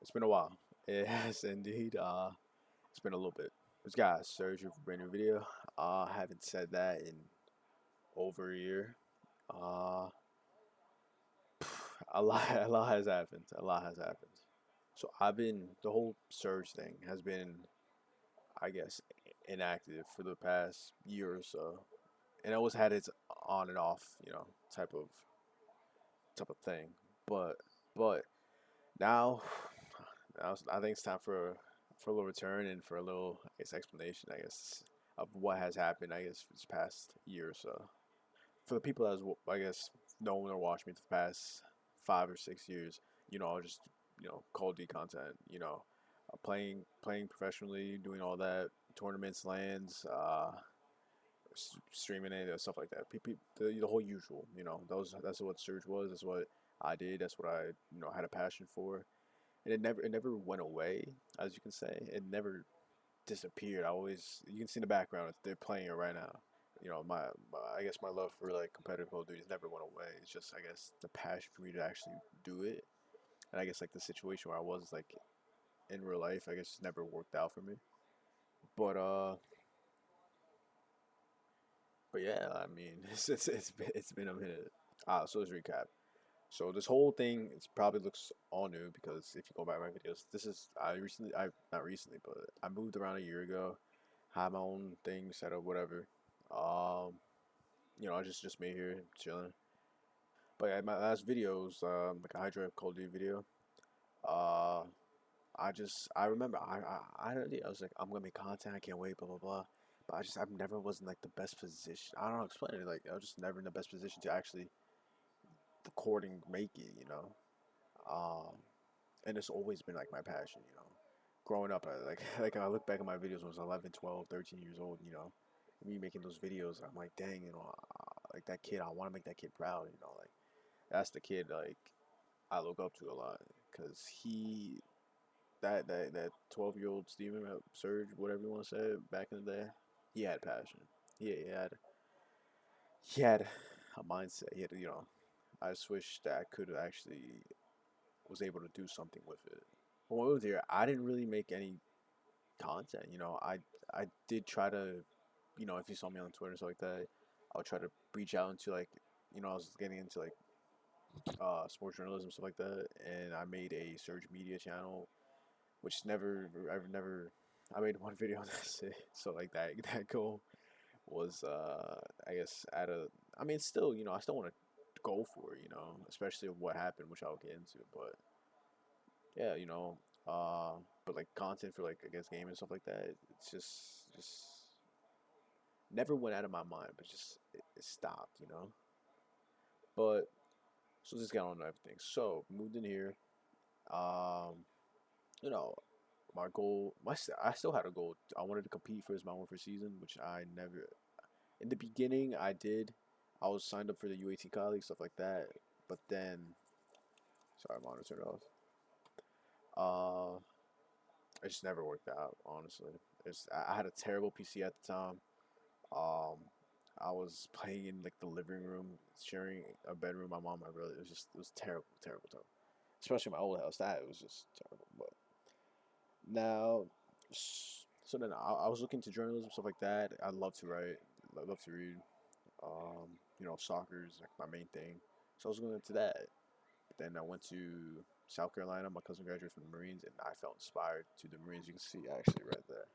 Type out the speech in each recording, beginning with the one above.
It's been a while. It has indeed. It's been a little bit. Just got surgery for a brand new video. I haven't said that in over a year. Uh, a lot has happened. A lot has happened. So the whole surge thing has been, I guess, inactive for the past year or so, and it always had its on and off, type of thing. But but now, I think it's time for a little return and for a little, I guess, explanation, I guess, of what has happened, I guess, this past year or so. For the people that has, I guess, known or watched me for the past 5 or 6 years, just Call of Duty content, playing professionally, doing all that, tournaments, lands, streaming it, stuff like that. The whole usual, that's what Surge was. That's what I did. That's what I had a passion for, and it never went away, as you can say. It never disappeared. I always You can see in the background they're playing it right now. My I guess my love for like competitive Call of Duty never went away. It's just, I guess, the passion for me to actually do it, and I guess like the situation where I was like in real life, I guess, just never worked out for me. But yeah, I mean, it's been a minute. So let's recap. So this whole thing, it probably looks all new because if you go back to my videos, this is I not recently, but I moved around a year ago, had my own thing set up, whatever. Um, I just made here chilling. But yeah, my last videos, like a Hydra Cold Duty video, uh, I remember I had an idea. I was like, I'm gonna make content. I can't wait. Blah blah blah. But I've never was in like the best position. I don't know, explain it. Like I was just never in the best position to actually record and make it. Um, and it's always been like my passion. Growing up, like I look back at my videos when I was 11, 12, 13 years old. Me making those videos, I'm like, dang, like that kid. I want to make that kid proud. Like that's the kid like I look up to a lot because that 12-year-old Steven Surge, whatever you want to say, back in the day, he had passion. He had a mindset. He had, I just wish that I could have actually was able to do something with it. But when I was here, I didn't really make any content. I did try to, if you saw me on Twitter and stuff like that, I would try to reach out into like, I was getting into like sports journalism, stuff like that, and I made a Surge Media channel, which I've never, I made one video and that's it. So like that goal was, I guess, I mean, still, I still want to go for it, especially what happened, which I'll get into, but yeah, but like content for like, I guess, gaming and stuff like that, it's just never went out of my mind, but just it stopped, but so just got on to everything. So moved in here. Um, you know, my goal, I still had a goal. I wanted to compete for his Mount Warfare season, which I never. In the beginning, I did. I was signed up for the UAT colleague, stuff like that. But then, sorry, monitor it off. Uh, it just never worked out. Honestly, I had a terrible PC at the time. Um, I was playing in like the living room, sharing a bedroom with my mom. My brother. It was terrible, terrible, terrible. Especially my old house. That it was just terrible. But now, so then I was looking to journalism, stuff like that. I love to write. I love to read. Soccer is like my main thing. So I was going into that. But then I went to South Carolina. My cousin graduated from the Marines, and I felt inspired to the Marines. You can see actually right there.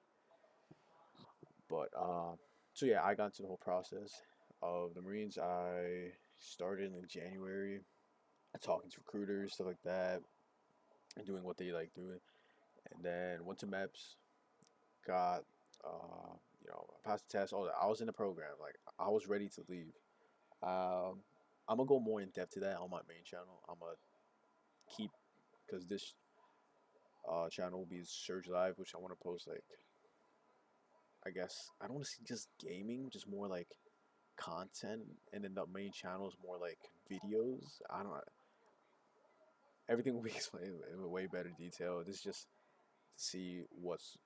But so yeah, I got into the whole process of the Marines. I started in January, talking to recruiters, stuff like that, and doing what they like doing. And then went to MEPS, got passed the test. All that. I was in the program. Like I was ready to leave. Um, I'm gonna go more in depth to that on my main channel. I'm gonna keep because this channel will be Surge Live, which I want to post like, I guess I don't want to see just gaming, just more like content, and then the main channel is more like videos. I don't. Everything will be explained in way better detail. This is just to see what's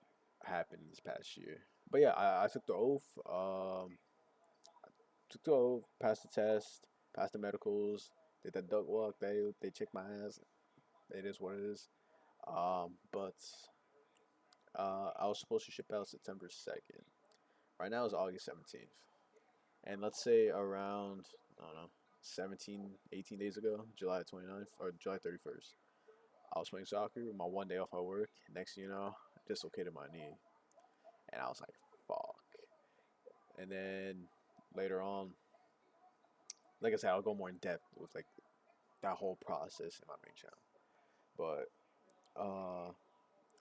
happened this past year. But yeah, I took the oath. Took the oath, passed the test, passed the medicals, did that duck walk. They checked my ass. It is what it is. But I was supposed to ship out September 2nd. Right now it's August 17th. And let's say around, I don't know, 17, 18 days ago, July 29th or July 31st, I was playing soccer, my one day off at work. Next thing you know, I dislocated my knee. And I was like, fuck. And then later on, like I said, I'll go more in depth with like that whole process in my main channel. But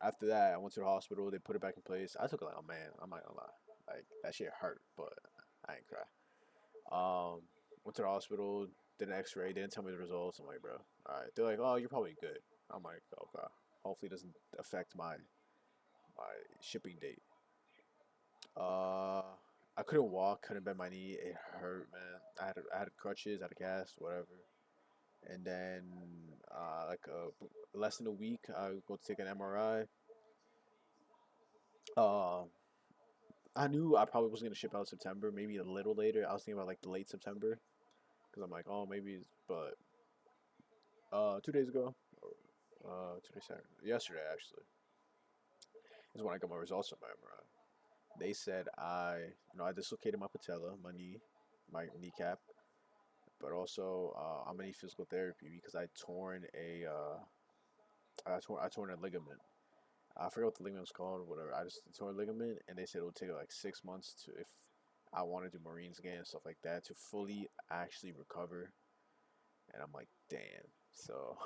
after that, I went to the hospital. They put it back in place. I took it like, oh man, I'm not gonna lie, like that shit hurt, but I ain't cry. Went to the hospital, did an X-ray. They didn't tell me the results. I'm like, bro, all right. They're like, oh, you're probably good. I'm like, okay. Hopefully, it doesn't affect my shipping date. Uh, I couldn't walk, couldn't bend my knee. It hurt, man. I had crutches, I had a cast, whatever. And then like less than a week, I go to take an MRI. Uh, I knew I probably wasn't gonna ship out in September, maybe a little later. I was thinking about like the late September because I'm like, oh, maybe, but 2 days ago, or 2 days Saturday, yesterday actually, is when I got my results on my MRI. They said I dislocated my patella, my knee, my kneecap, but also I'm gonna need physical therapy because I torn a ligament. I forget what the ligament was called, whatever. I just tore a ligament, and they said it would take like 6 months to if I want to do Marines again and stuff like that to fully actually recover. And I'm like, damn. So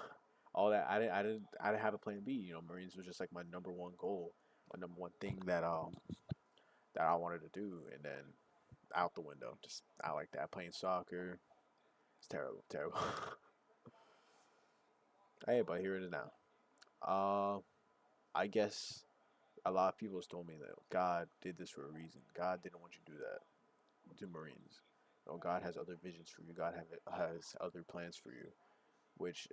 all that I didn't have a plan B. Marines was just like my number one goal, my number one thing that I wanted to do, and then out the window. Just I like that playing soccer. It's terrible, terrible. Hey, but here it is now. Uh, I guess a lot of people has told me that God did this for a reason. God didn't want you to do that to Marines. God has other visions for you. God has other plans for you, which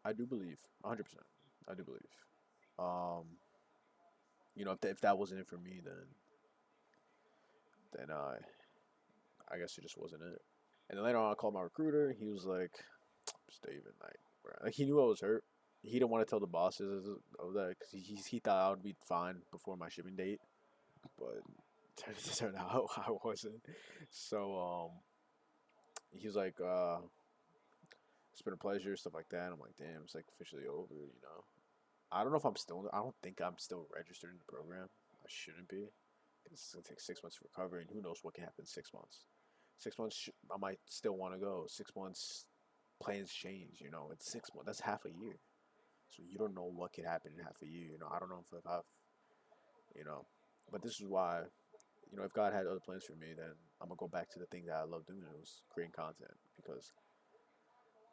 I do believe, 100%. I do believe. Um, if that wasn't it for me, then I guess it just wasn't it. And then later on, I called my recruiter. He was like, Steven, like he knew I was hurt. He didn't want to tell the bosses of that because he thought I would be fine before my shipping date, but it turned out I wasn't. So he was like, it's been a pleasure, stuff like that. I'm like, damn, it's like officially over. I don't know if I'm still. I don't think I'm still registered in the program. I shouldn't be. It's gonna take 6 months to recover, and who knows what can happen in 6 months. 6 months, I might still want to go. 6 months, plans change. It's 6 months. That's half a year. So you don't know what could happen in half a year. I don't know if I've, you know, but this is why, if God had other plans for me, then I'm gonna go back to the thing that I love doing. It was creating content because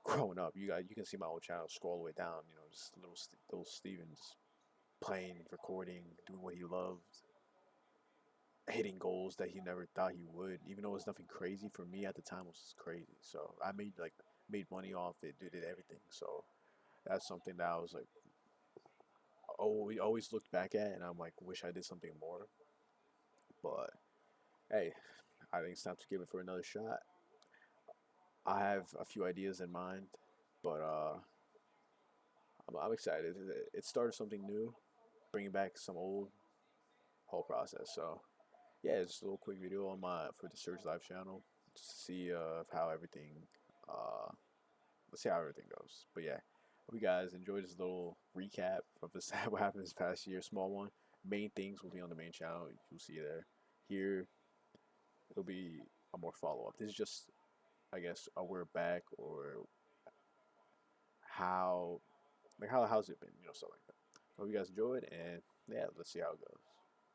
growing up, you can see my old channel scroll all the way down. Just little Steven just playing, recording, doing what he loved, hitting goals that he never thought he would. Even though it was nothing crazy for me at the time, it was just crazy. So I made money off it, did everything. So that's something that I was like, oh, we always looked back at, and I'm like, wish I did something more. But hey, I think it's time to give it for another shot. I have a few ideas in mind, but I'm excited. It started something new, bringing back some old whole process. So yeah, it's just a little quick video on my for the Surge Live channel, just to see how everything. Uh, let's see how everything goes. But yeah, hope you guys enjoyed this little recap of this what happened this past year. Small one. Main things will be on the main channel. You'll see it there. Here it'll be a more follow up. This is just, I guess, a we're back or how how's it been, stuff like that. Hope you guys enjoyed, and yeah, let's see how it goes.